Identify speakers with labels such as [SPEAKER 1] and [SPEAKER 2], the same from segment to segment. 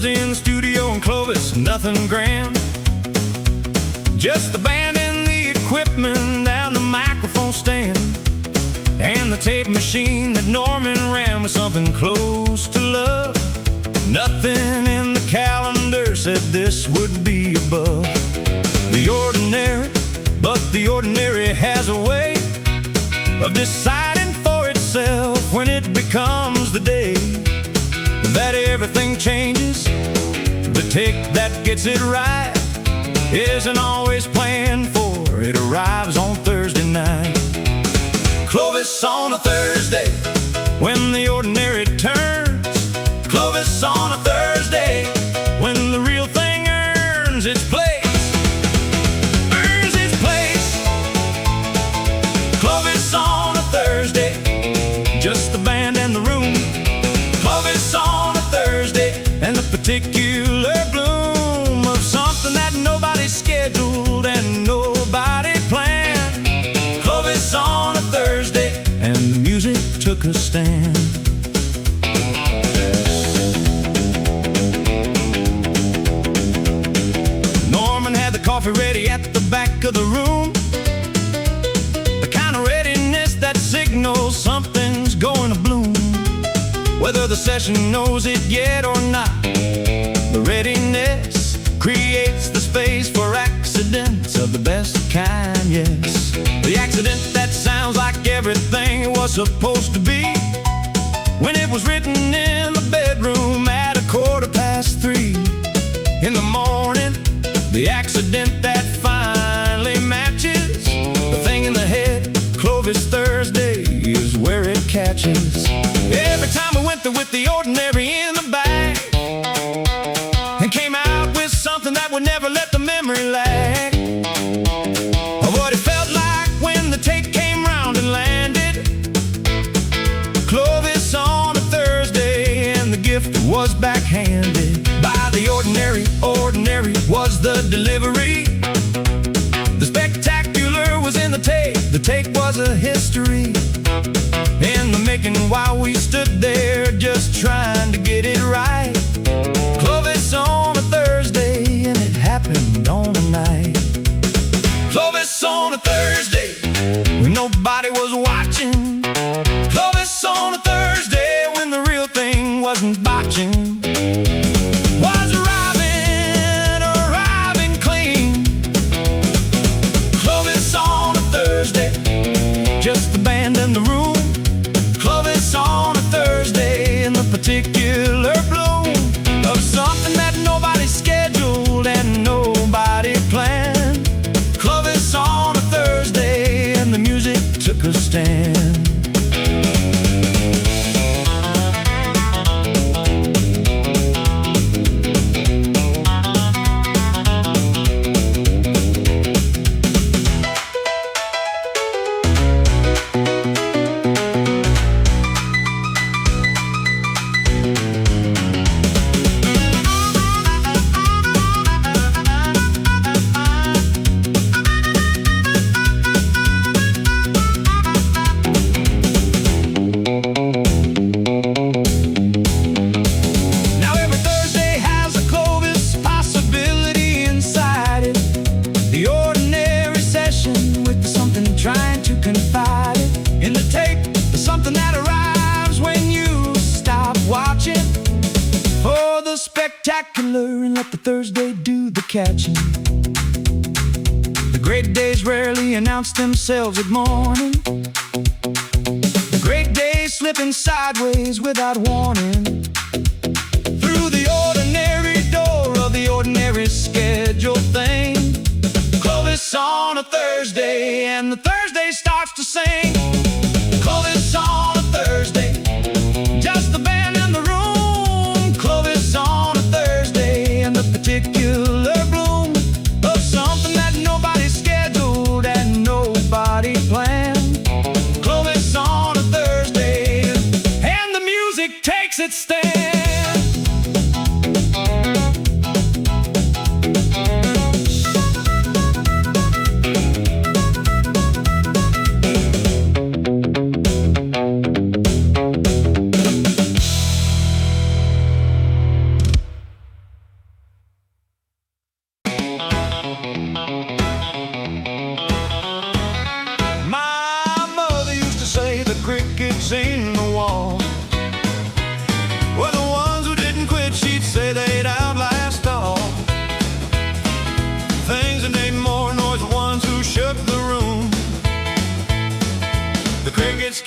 [SPEAKER 1] Thursday in the studio in Clovis, nothing grand. Just the band and the equipment and the microphone stand, and the tape machine that Norman ran with something close to love. Nothing in the calendar said this would be above the ordinary, but the ordinary has a way of deciding for itself when it becomes the day that everything changes. The take that gets it right isn't always planned for. It arrives on Thursday night. Clovis on a Thursday, when the ordinary turns. Clovis on a Thursday, when the real thing earns its place. Earns its place. Clovis on a Thursday, just the band and the room. Clovis on a Thursday, and the particular bloom of something that nobody scheduled and nobody planned. Clovis on a Thursday, and the music took a stand. Norman had the coffee ready at the back of the room, the kind of readiness that signals something's going to bloom. Whether the session knows it yet or not, the readiness creates the space for accidents of the best kind, yes. The accident that sounds like everything it was supposed to be, when it was written in the bedroom at 3:15 in the morning. The accident that finally matches the thing in the head. Clovis Thursday is where it catches. Every time we went through with the ordinary in the bag, and came out with something that would never let the memory lag of what it felt like when the tape came round and landed. Clovis on a Thursday, and the gift was backhanded by the ordinary. Ordinary was the delivery. The spectacular was in the tape. The tape was a history in the making while we stood there just trying to get it right. Clovis on a Thursday, and it happened on a night. Clovis on a Thursday, when nobody was watching. Clovis on a Thursday, when the real thing wasn't botching. Was arriving clean. Clovis on a Thursday, just the band and the room. Clovis on a Thursday, and the particular bloom of something that nobody scheduled and nobody planned. Clovis on a Thursday, and the music took a stand. Trying to confide it in the tape, something that arrives when you stop watching for the spectacular and let the Thursday do the catching. The great days rarely announce themselves at morning. The great days slipping sideways without warning through the ordinary door of the ordinary scheduled thing. Clovis on a Thursday, and the Thursday starts to sing. Clovis on a Thursday, just the band in the room. Clovis on a Thursday, and the particular bloom of something that nobody scheduled and nobody planned. Clovis on a Thursday, and the music takes its stand.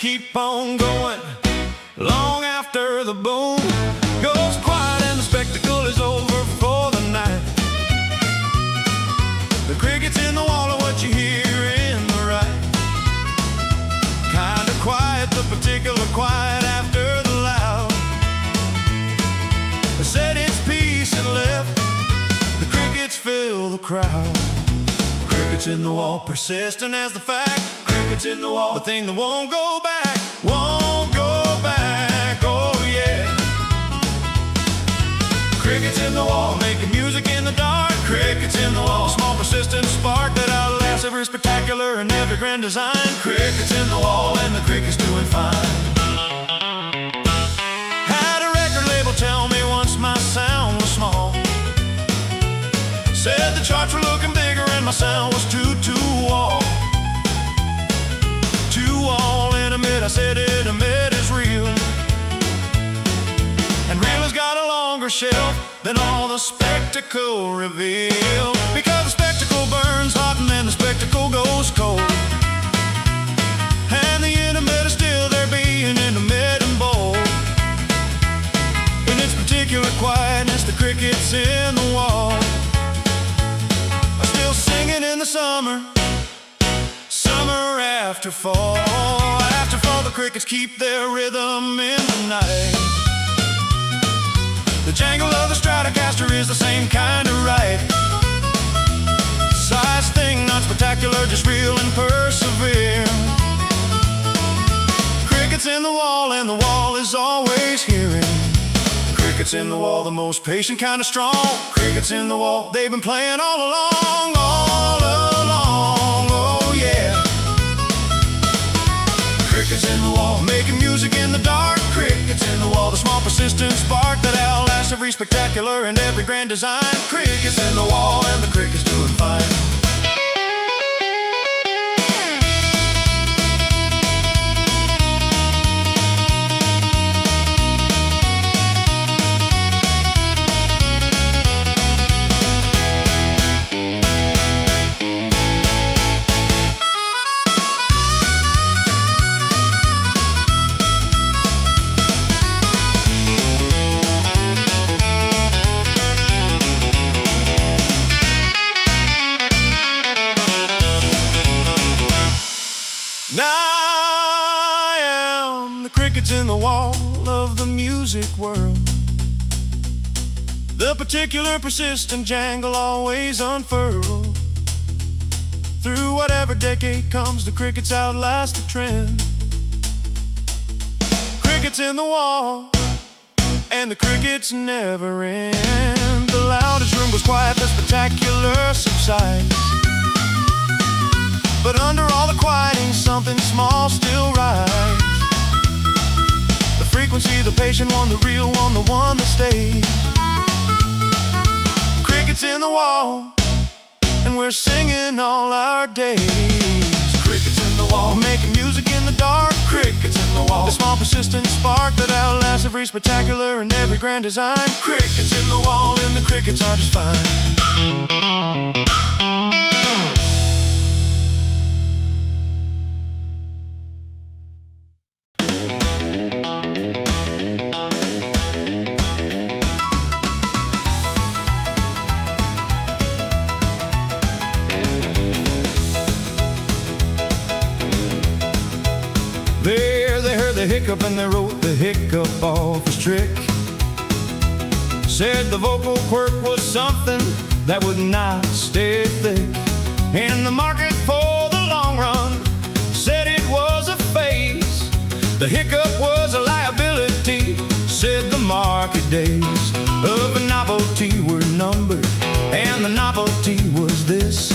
[SPEAKER 1] keep on going long after the boom goes quiet and the spectacle is over for the night. The crickets in the wall are what you hear in the right. Kinda quiet, the particular quiet after the loud. It said its piece and left. The crickets fill the crowd. Crickets in the wall, persistent as the fact. Crickets in the wall, the thing that won't go back. Won't go back, oh yeah. Crickets in the wall, making music in the dark. Crickets in the wall, small persistent spark that outlasts every spectacular and every grand design. Crickets in the wall, and the crickets doing fine. Had a record label tell me once my sound was small. Said the charts were looking bigger and my sound was too wall. Too wall intimate, I said intimate is real. And real has got a longer shelf than all the spectacle reveal. Because the spectacle burns hot and then the spectacle goes cold. And the intimate is still there being intimate and bold. In its particular quietness, the crickets in the wall are still singing in the summer. Summer after fall. After fall, the crickets keep their rhythm in the night. The jangle of the Stratocaster is the same kind of right. Size thing, not spectacular, just real and persevere. Crickets in the wall, and the wall is always hearing. Crickets in the wall, the most patient kind of strong. Crickets in the wall, they've been playing all along, oh yeah. Crickets in the wall, making music in the dark. Crickets in the wall, the small persistent spark that outlasts every spectacular and every grand design. Crickets in the wall, and the crickets doing fine. I am the crickets in the wall of the music world. The particular persistent jangle always unfurled. Through whatever decade comes, the crickets outlast the trend. Crickets in the wall, and the crickets never end. The loudest room goes quiet, the spectacular subsides. But under all the quieting, something small still rises. The frequency, the patient one, the real one, the one that stays. Crickets in the wall, and we're singing all our days. Crickets in the wall, making music in the dark. Crickets in the wall, the small persistent spark that outlasts every spectacular and every grand design. Crickets in the wall, and the crickets are just fine. There they heard the hiccup and they wrote the hiccup off his trick. Said the vocal quirk was something that would not stay thick. In the market for the long run, said it was a phase. The hiccup was a liability, said the market days of a novelty were numbered, and the novelty was this: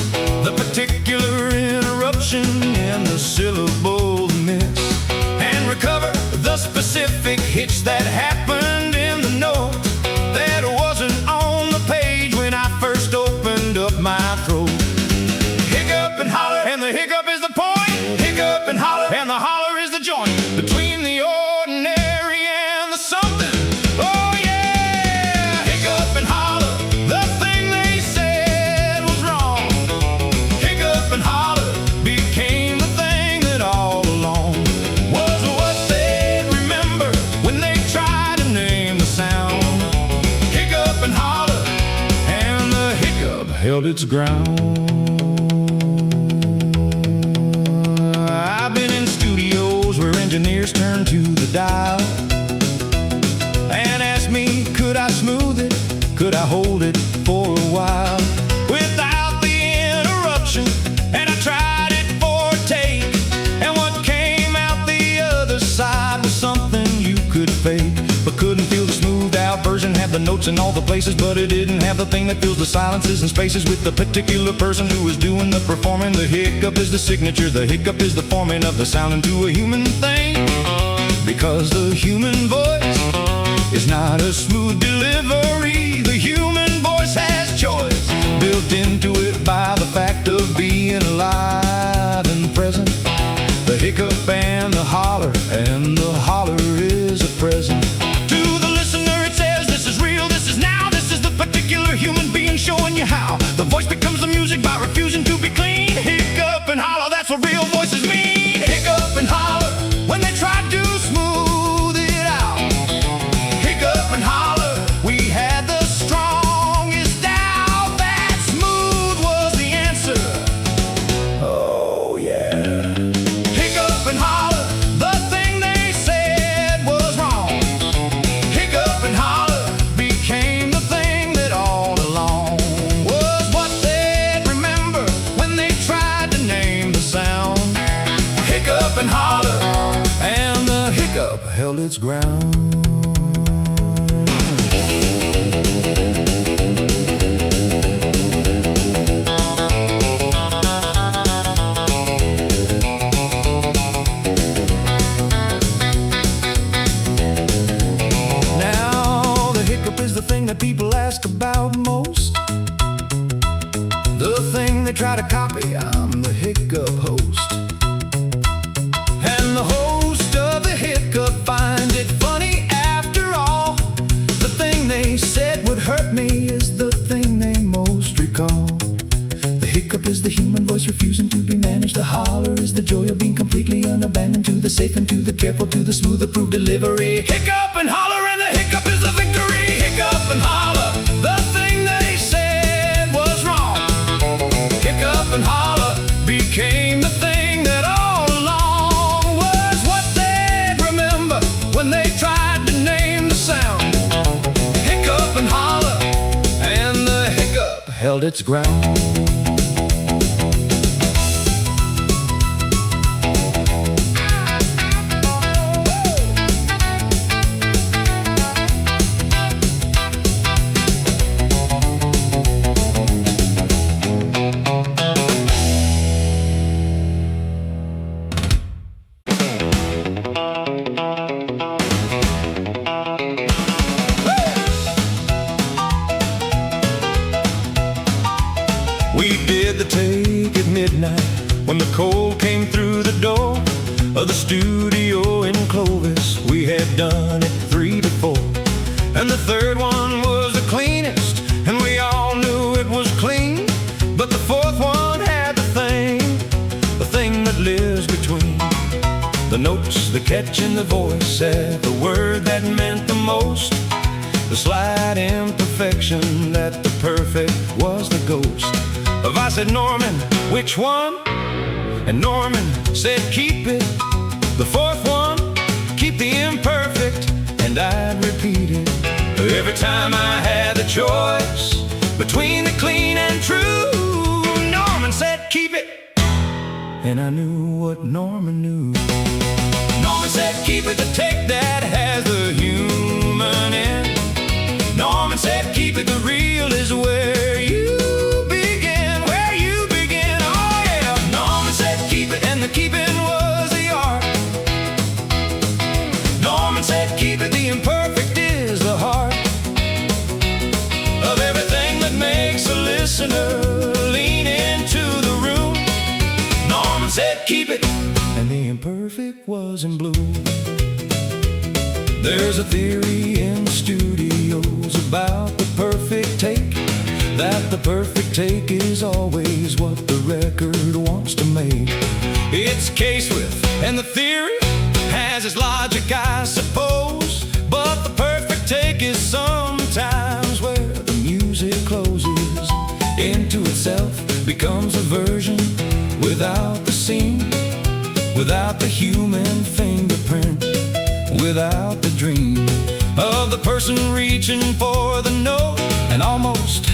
[SPEAKER 1] the particular interruption in the syllable mix. And recover the specific hitch that happened in the note that wasn't on the page when I first opened up my throat. Hiccup and holler, and the hiccup is the point. Hiccup and holler, and the holler is the joint between the ordinary and the something. Oh yeah! Hiccup and holler, the thing they said was wrong. Hiccup and holler became the thing that all along was held its ground. I've been in studios where engineers turn to the dial and ask me, could I smooth it? Could I hold it for a while without the interruption? And I tried it for a take, and what came out the other side was something you could fake, but couldn't feel the smoothed out version. Had the notes in all the places, but it didn't have the thing that fills the silences and spaces with the particular person who was doing the performing. The hiccup is the signature, the hiccup is the forming of the sound into a human thing, because the human voice is not a smooth delivery. The human voice has choice built into it by the fact of being alive and present. The hiccup and the holler is a present. To the listener it says, this is real, this is now, this is the particular human being showing you how. The voice becomes the music by refusing to be clean. Hiccup and holler, that's what real voices mean. Hiccup and holler when they try to smooth it out. Hiccup and holler, we had the strongest doubt that smooth was the answer. Oh yeah. Hiccup and holler, the thing they said was wrong. Hiccup and holler became the thing that all along was what they'd remember when they tried to name the sound. Hiccup and holler, and the hiccup held its ground. Now the hiccup is the thing that people ask about most, the thing they try to copy. I'm the hiccup host, and the host of the hiccup find it funny after all. The thing they said would hurt me is the thing they most recall. The hiccup is the human voice refusing to be managed. The holler is the joy of being completely unabandoned to the safe and to the careful, to the smooth approved delivery. Hiccup and holler, and the hiccup is the victory. Hiccup and holler, the thing they said was wrong. Hiccup and holler became the thing that all along was what they'd remember when they tried to name the sound. Hiccup and holler, and the hiccup held its ground. We did the take at midnight when the cold came through the door of the studio in Clovis. We had done it 3 before, and the third one was the cleanest, and we all knew it was clean. But the fourth one had the thing that lives between the notes, the catch in the voice, said the word that meant the most, the slight imperfection that the perfect was the ghost of. I said, Norman, which one? And Norman said, keep it. The fourth one, keep the imperfect. And I'd repeat it every time I had the choice between the clean and true. Norman said, keep it. And I knew what Norman knew. Norman said, keep it, the take that has the human in. Norman said, keep it, the real is where you begin, where you begin, oh yeah. Norman said, keep it, and the keeping was the art. Norman said, keep it, the imperfect is the heart of everything that makes a listener lean into the room. Norman said, keep it, and the imperfect was in blue. There's a theory in studios about the perfect take, that the perfect take is always what the record wants to make. It's case with, and the theory has its logic, I suppose, but the perfect take is sometimes where the music closes into becomes a version without the seam, without the human fingerprint, without the dream of the person reaching for the note and almost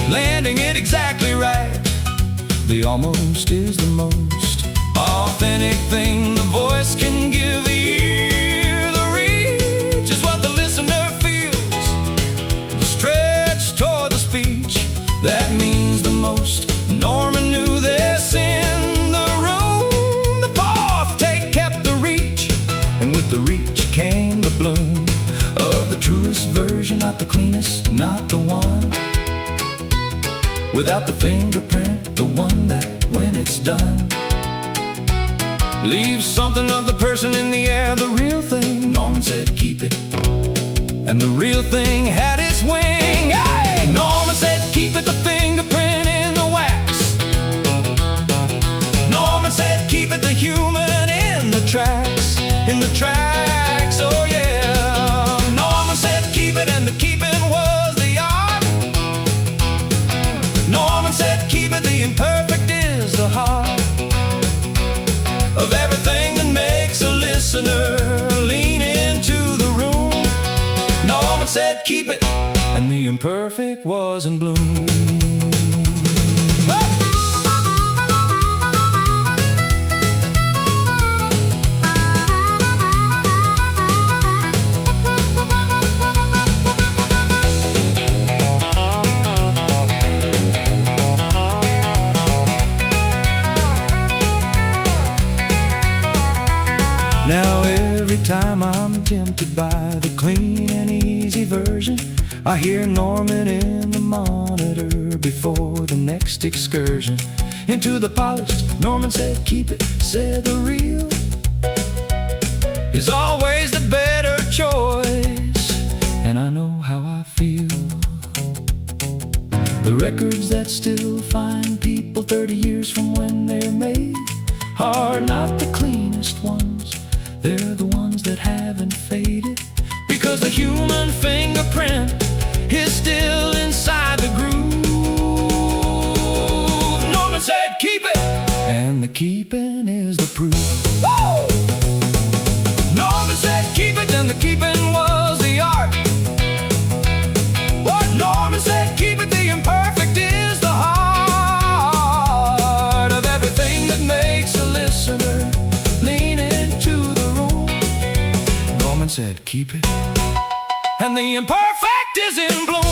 [SPEAKER 1] landing it exactly right. The almost is the most authentic thing the voice can give the ear. The reach is what the listener feels, the stretch toward the speech that means the most. Norman knew this in the room. The fourth take kept the reach, and with the reach came the bloom of the truest version, not the cleanest, not the one without the fingerprint, the one that when it's done leaves something of the person in the air. The real thing, Norman said keep it, and the real thing had its wing. Hey! Norman said keep it, the fingerprint in the wax. Norman said keep it, the human in the tracks, in the tracks, oh yeah. Norman said keep it, and the keeping was the art. Norman said keep it, the imperfect is the heart of everything that makes a listener lean into the room. Norman said keep it, and the imperfect was in bloom. Now every time I'm tempted by the clean and easy version, I hear Norman in the monitor before the next excursion into the polished. Norman said keep it, said the real is always the better choice, and I know how I feel. The records that still find people 30 years from when they're made are not the cleanest ones. They're the ones that haven't faded, because the human fingerprint is still inside the groove. Norman said keep it, and the keeping is the proof. Woo! Norman said keep it, and the keeping was the art. What Norman said keep it, the imperfect is the heart of everything that makes a listener lean into the room. Norman said keep it, and the imperfect is in bloom.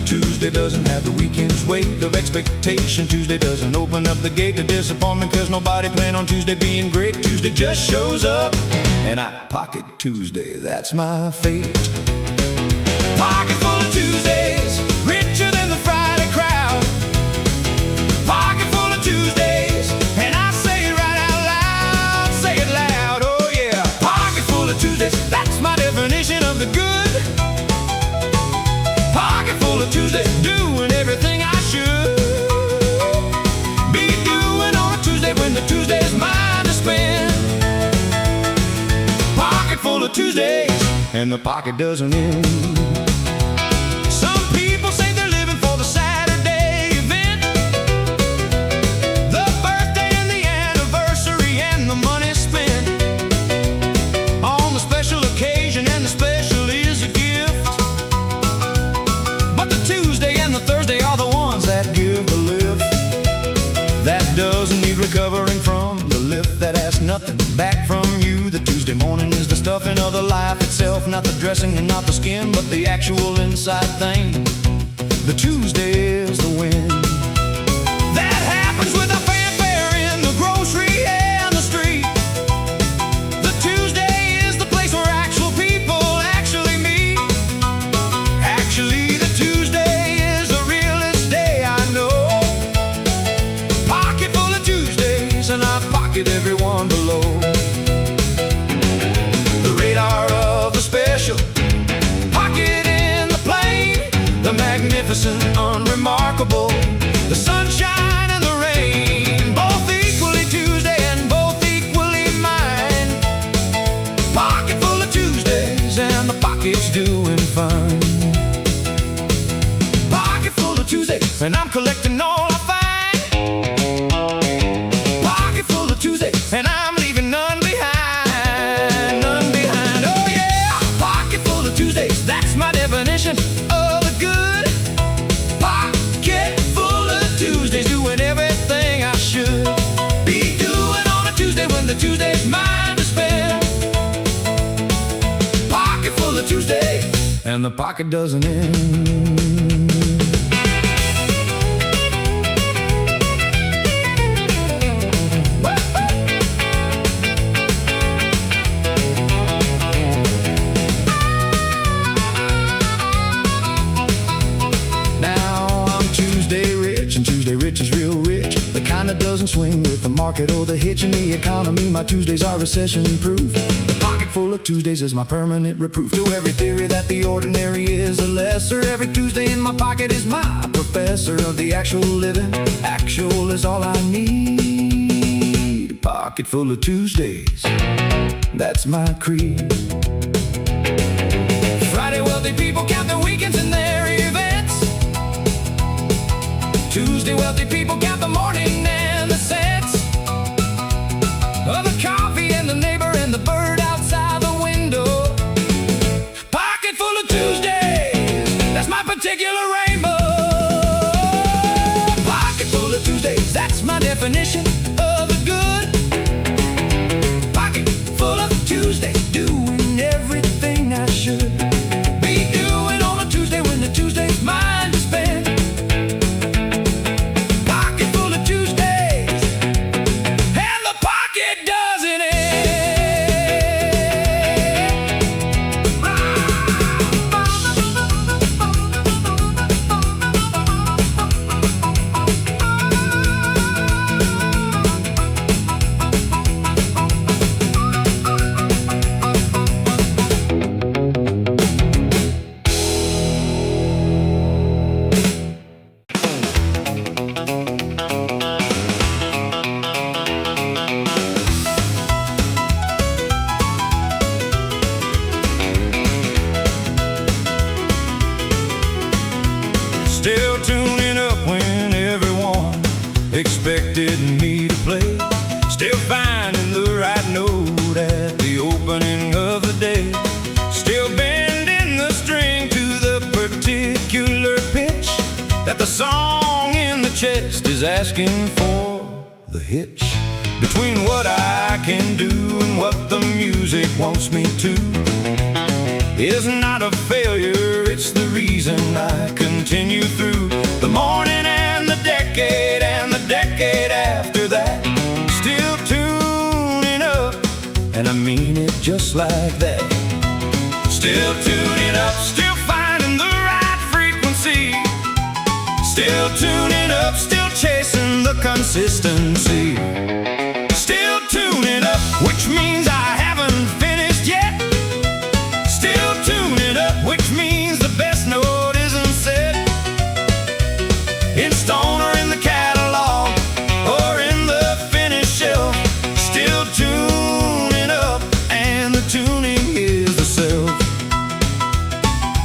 [SPEAKER 1] Tuesday doesn't have the weekend's weight of expectation. Tuesday doesn't open up the gate to disappointment, cause nobody planned on Tuesday being great. Tuesday just shows up, and I pocket Tuesday, that's my fate. Pocket full of Tuesdays, richer than the Friday crowd. Pocket full of Tuesdays, and I say it right out loud, say it loud, oh yeah. Pocket full of Tuesdays, that's my definition of the good. Pocket full of Tuesdays, doing everything I should be doing on a Tuesday when the Tuesday's mine to spend. Pocket full of Tuesdays, and the pocket doesn't end. Some people say they're living for the Saturday event, the birthday and the anniversary and the money spent on the special occasion, and the special is a gift. stuffing of the life itself, not the dressing and not the skin, but the actual inside thing. The Tuesday is the win. That happens with a fanfare in the grocery and the street. The Tuesday is the place where actual people actually meet. Actually, the Tuesday is the realest day I know. Pocket full of Tuesdays, and I pocket everyone below. Pocket in the plane, the magnificent, unremarkable, the sunshine and the rain, both equally Tuesday and both equally mine. Pocket full of Tuesdays and the pocket's doing fine. Pocket full of Tuesdays and I'm collecting all I find. Pocket full of Tuesdays and I'm leaving none behind, none behind. Oh yeah, pocket full of Tuesdays, that's my definition of a good pocket full of Tuesdays, doing everything I should be doing on a Tuesday when the Tuesday's mine to spend. Pocket full of Tuesdays, and the pocket doesn't end. Rich is real rich, the kind that doesn't swing with the market or the hitch in the economy. My Tuesdays are recession-proof. The pocket full of Tuesdays is my permanent reproof to every theory that the ordinary is a lesser. Every Tuesday in my pocket is my professor of the actual living. Actual is all I need. A pocket full of Tuesdays, that's my creed. Friday wealthy people count their weekends and their events. Tuesday wealthy people count the morning and the cents of the coffee and the neighbor and the bird outside the window. Pocket full of Tuesdays, that's my particular rainbow. Pocket full of Tuesdays, that's my definition of a good pocket full of Tuesdays, doing everything I should be doing on a Tuesday when the Tuesday's mine to spend. Still tuning up when everyone expected me to play. Still finding the right note at the opening of the day. Still bending the string to the particular pitch that the song in the chest is asking for. The hitch between what I can do and what the music wants me to is not a failure, it's the reason I continue through the morning and the decade after that. Still tuning up, and I mean it just like that. Still tuning up, still finding the right frequency. Still tuning up, still chasing the consistency. Still tuning up, which means I haven't finished yet. Still tuning up, which means the best note isn't set in stone or in the catalog or in the finished shelf. Still tuning up, and the tuning is the self.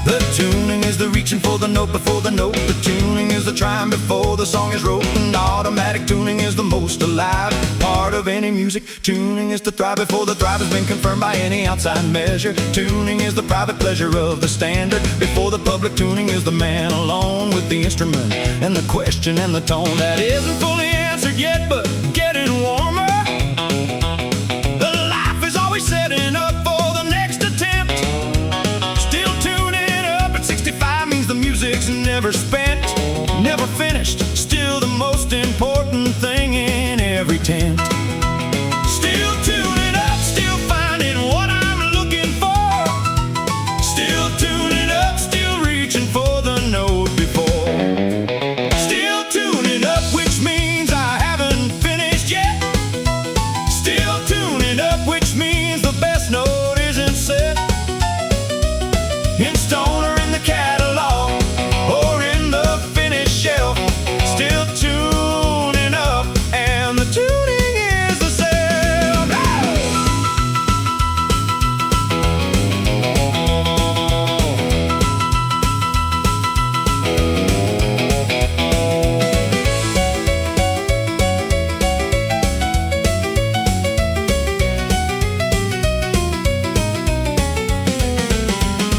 [SPEAKER 1] The tuning is the reaching for the note before the note. The tuning is the trying before the song is wrote. And automatic tuning is the most alive part of any music. Tuning is to thrive before the thrive has been confirmed by any outside measure. Tuning is the private pleasure of the standard before the public. Tuning is the man alone with the instrument and the question and the tone that isn't fully answered yet, but getting warmer. The life is always setting up for the next never spent, never finished, still the most important thing in every tent. Still tuning up, still finding what I'm looking for. Still tuning up, still reaching for the note before. Still tuning up, which means I haven't finished yet. Still tuning up, which means the best note isn't set in stone or in the catalog or in the finished shelf. Still tuning up, and the tuning is the self.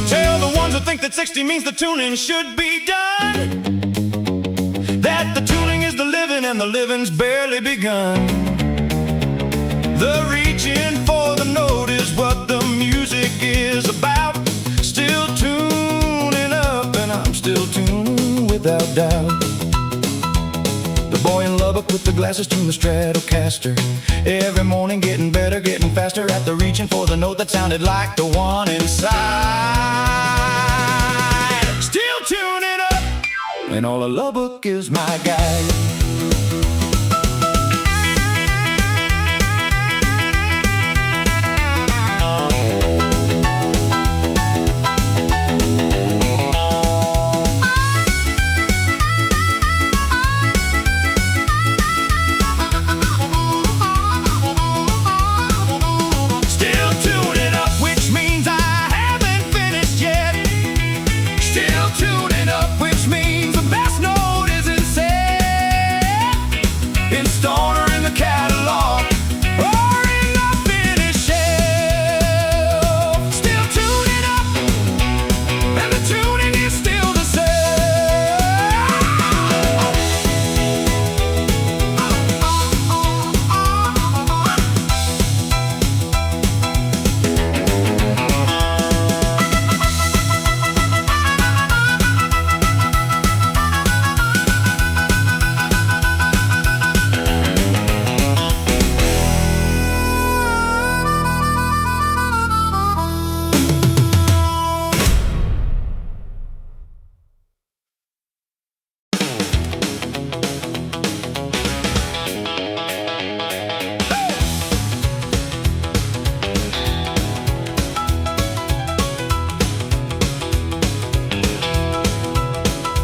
[SPEAKER 1] Tell the ones who think that 60 means the tuning should be done, that the tuning is the living and the living's barely begun. The reaching for the note is what the music is about. Still tuning up, and I'm still tuning without doubt. The boy in Lubbock with the glasses tuned the Stratocaster. Every morning getting better, getting faster at the reaching for the note that sounded like the one inside. Still tuning up, and all of Lubbock is my guide. Still tuning up, which means I haven't finished yet. Still tuning up, which means the best note isn't set in stone or in the catalog or in the finished shelf. Still tuning up, and the tuning is still the same.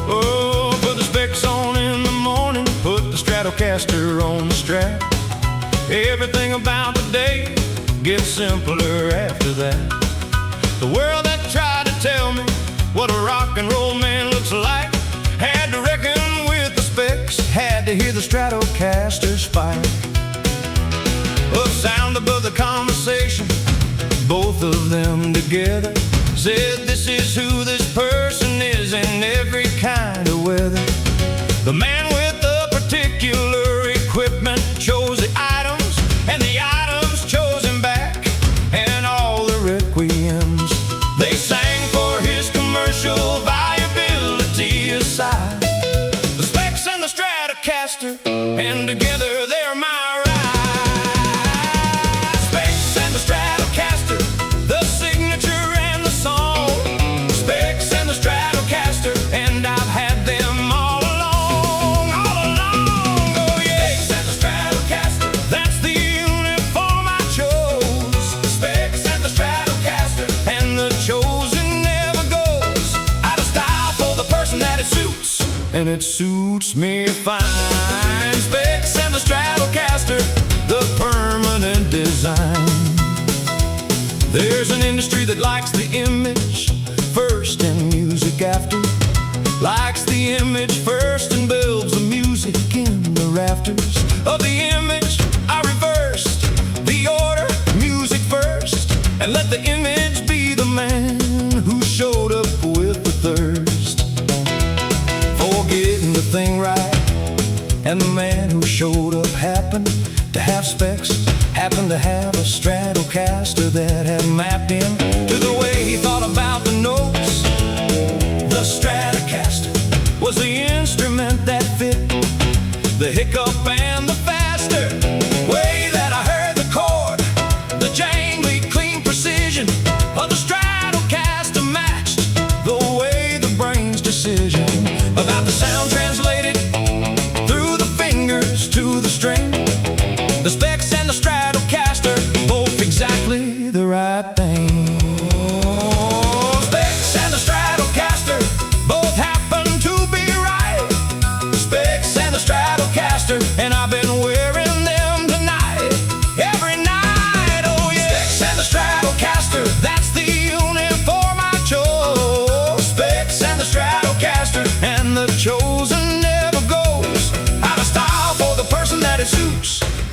[SPEAKER 1] Oh, put the specs on in the morning, put the Stratocaster on the strap. Everything about the day gets simpler after that. The world that tried to tell me what a rock and roll man looks like had to reckon with the specs, had to hear the Stratocaster spike. A sound above the conversation, both of them together said this is who this person is in every kind of weather. The man with the particular equipment chose the items, and the items chose him back, and all the requiems they sang for his commercial viability aside. The specs and the Stratocaster, and together they're my ride. Specs and the Stratocaster, the signature and the song. Specs and the Stratocaster, and I've had them all along, oh yeah. Specs and the Stratocaster, that's the uniform I chose. Specs and the Stratocaster, and the chosen never goes out of style for the person that it suits, and it suits me fine. Specs and the Stratocaster, the permanent design. There's an industry that likes the image first and music after. Likes the image first and builds the music in the rafters. Of the image I reversed the order, music first, and let the image be the man who showed up with the thirst for getting the thing right. And the man who showed up happened to have specs, happened to have a Stratocaster that had mapped him to the way he thought about the notes. The Stratocaster,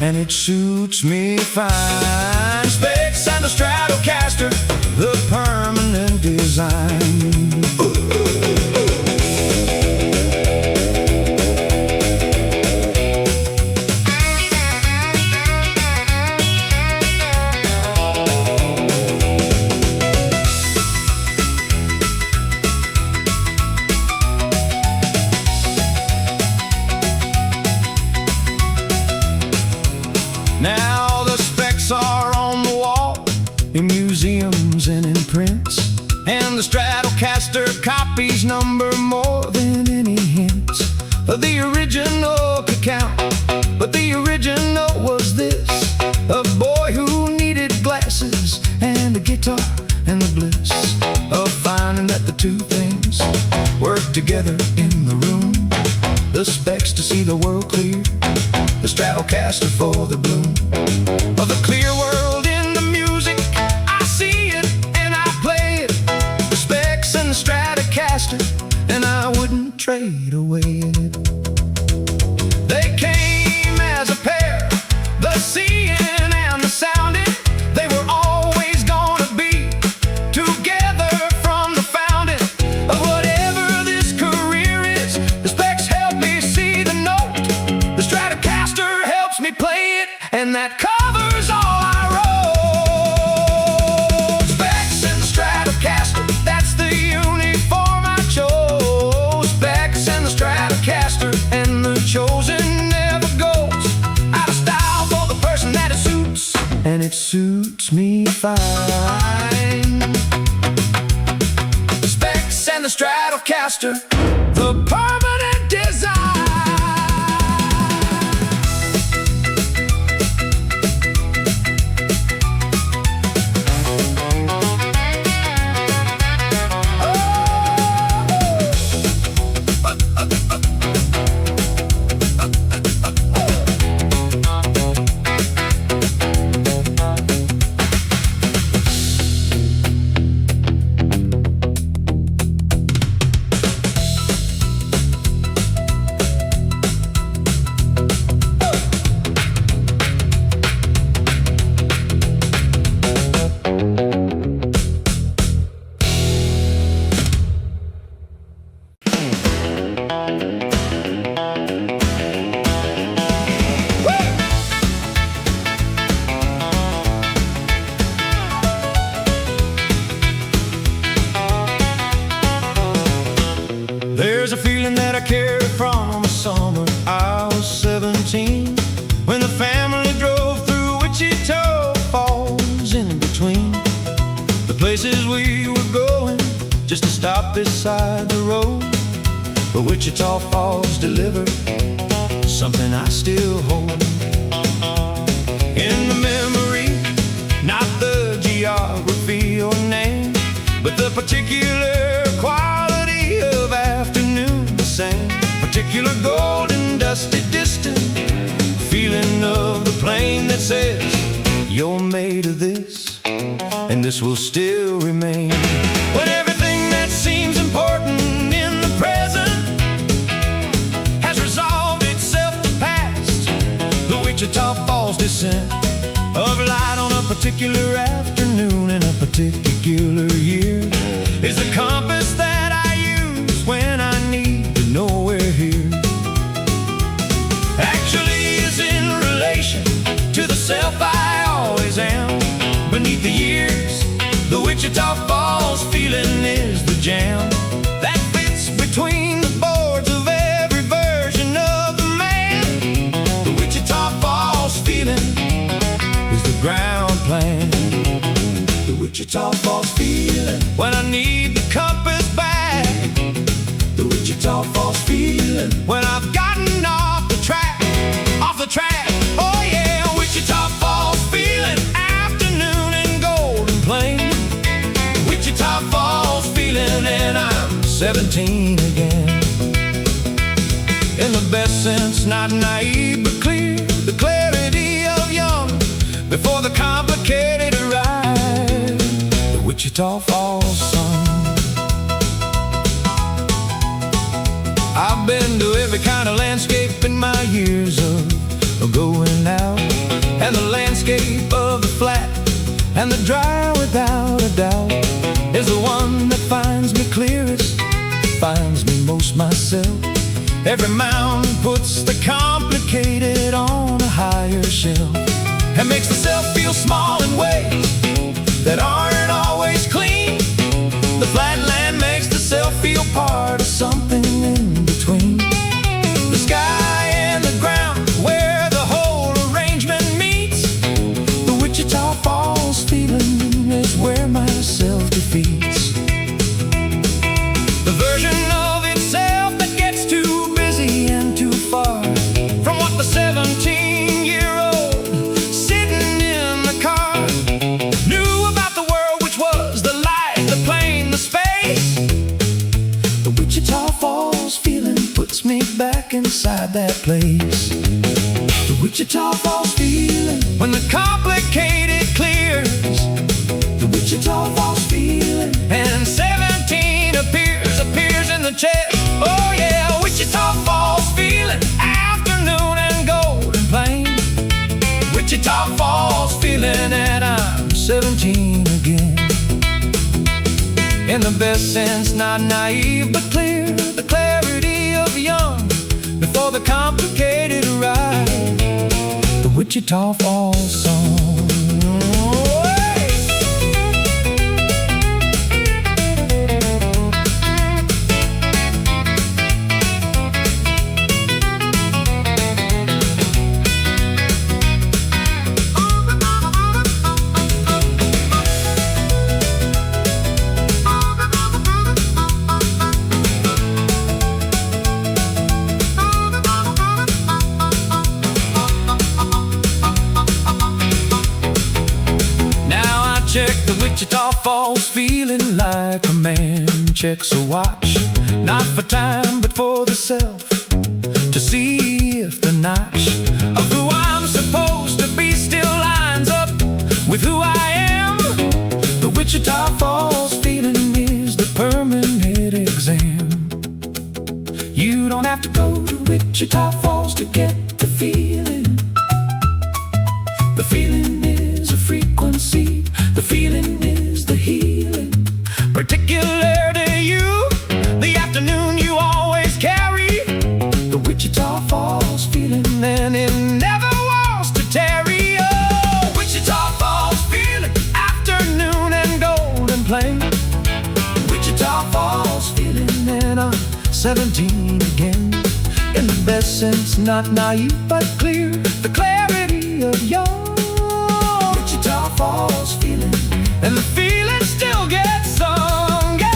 [SPEAKER 1] and it suits me fine. Specs and the Stratocaster, the permanent design. Now the specs are on the wall, in museums and in prints, and the Stratocaster copies number more than any hints of the original could count. But the original was this: a boy who needed glasses and a guitar, and the bliss of finding that the two things work together in the room. The specs to see the world clear, the Stratocaster for the bloom of the clear world in the music. I see it and I play it, the specs and the Stratocaster, and I wouldn't trade away it. They came as a pair, the seeing and the sounding. They were always gonna be together from the founding of whatever this career is. The specs help me see the note, the Stratocaster helps me play it, and that covers all I wrote. Specs and the Stratocaster, that's the uniform I chose. Specs and the Stratocaster, and the chosen never goes out of style for the person that it suits, and it suits me fine. Specs and the Stratocaster, the permanent design. There's a feeling that I carry from the summer I was 17, when the family drove through Wichita Falls. In between the places we were going, just to stop beside the road, but Wichita Falls delivered something I still hold in the memory. Not the geography or name, but the particular quality of afternoon sand, particular golden dusty distant feeling of the plane that says you're made of this, and this will still remain. When everything that seems important in the present has resolved itself to past, the Wichita Falls descent of light on a particular afternoon in a particular year is the compass that I use when I need to know we're here. Actually is in relation to the self I always am. Beneath the years, the Wichita Falls feeling is the jam that fits between the boards of every version of the man. The Wichita Falls feeling is the ground plan. The Wichita Falls feeling when I need the compass back. The Wichita Falls feeling when I've gotten off the track, off the track. Oh yeah, Wichita Falls feeling, afternoon and Golden Plain. Wichita Falls feeling, and I'm 17 again. In the best sense, not naive but clear, the clarity of young before the complicated arrive. The Wichita Falls sun. I've been to every kind of landscape in my years of going out. And the dry, without a doubt, is the one that finds me clearest, finds me most myself. Every mountain puts the complicated on a higher shelf, and makes the self feel small in ways that aren't always clean. The flatland makes the self feel part of something in between. The sky and the ground, where the whole arrangement meets. The Wichita Falls feeling is where myself defeats. The version of itself that gets too busy and too far from what the 17-year-old sitting in the car knew about the world, which was the light, the plane, the space. The Wichita Falls feeling puts me back inside that place. The Wichita Falls feeling, when the complicated clears. The Wichita Falls feeling, and 17 appears in the chest. Oh yeah, Wichita Falls feeling, afternoon and golden plain. Wichita Falls feeling, and I'm 17 again. In the best sense, not naive but clear, the clarity of young before the complicated arrive. The Wichita Falls song. Check the Wichita Falls feeling like a man checks a watch, not for time but for the self, to see if the notch of who I'm supposed to be still lines up with who I am. The Wichita Falls feeling is the permanent exam. You don't have to go to Wichita Falls to get the feeling. The feeling is a frequency. The feeling is the healing, particular to you, the afternoon you always carry. The Wichita Falls feeling, and it never wants to tarry. Oh, Wichita Falls feeling, afternoon and golden plain. Wichita Falls feeling, and I'm 17 again. In the best sense, not naive but clear, the clarity of young. Wichita Falls feeling, and the feeling still gets sung, yeah.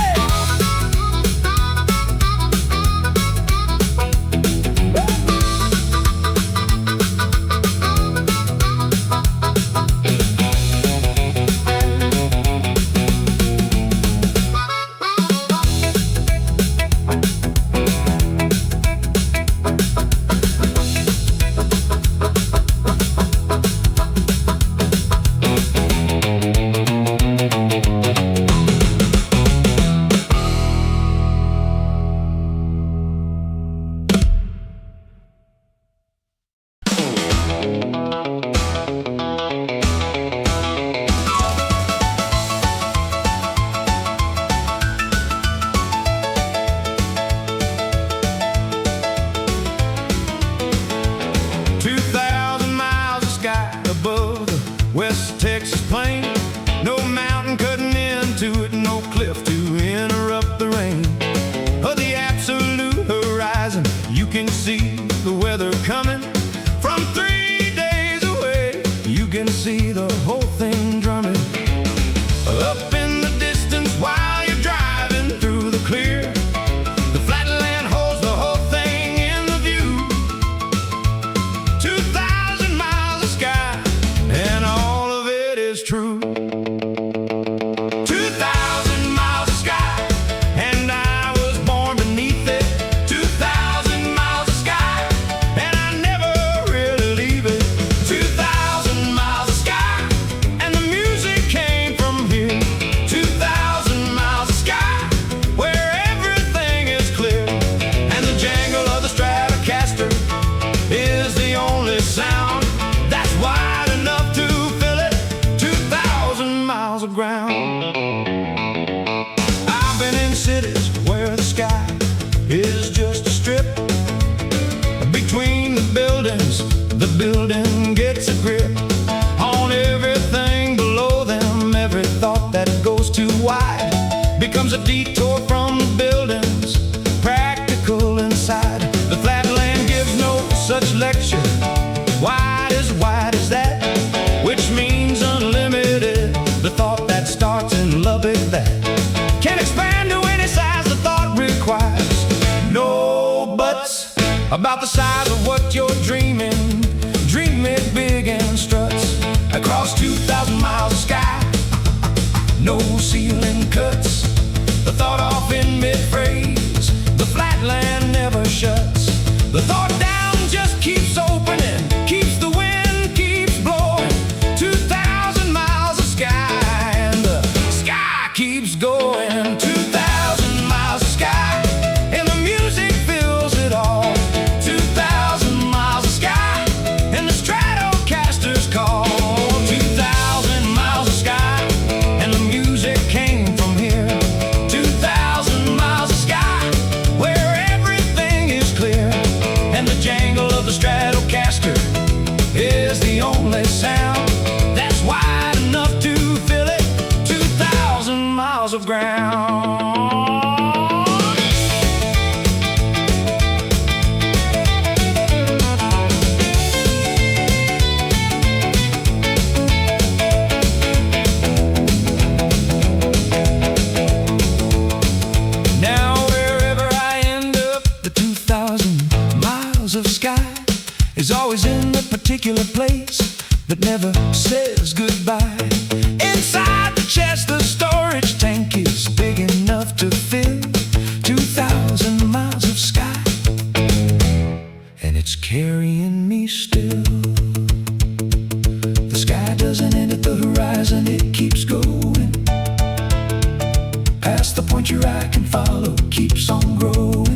[SPEAKER 1] detour from the buildings, practical inside. The flatland gives no such lecture. Wide as that, which means unlimited. The thought that starts in Lubbock that can expand to any size the thought requires. No buts about the size of what you're dreaming. Dream it big and struts across 2,000 miles of sky. No ceiling cuts the thought off in mid-phrase. The flatland never shuts. The thought down just keeps opening, keeps the wind, keeps blowing. 2,000 miles of sky, and the sky keeps going. 2,000 miles of sky, and the music fills it all. 2,000 miles of sky, and the Stratocaster's call. 2,000 miles of sky, and the music came from here. 2,000 miles of sky, where everything is clear, and the jangle of the Stratocaster is the only sound that's wide enough to fill it. 2,000 miles of ground. Now wherever I end up, the 2,000 miles of sky is always in a particular place that never says goodbye. Inside the chest, the storage tank is big enough to fill 2,000 miles of sky, and it's carrying me still. The sky doesn't end at the horizon, it keeps going past the point your eye can follow, keeps on growing.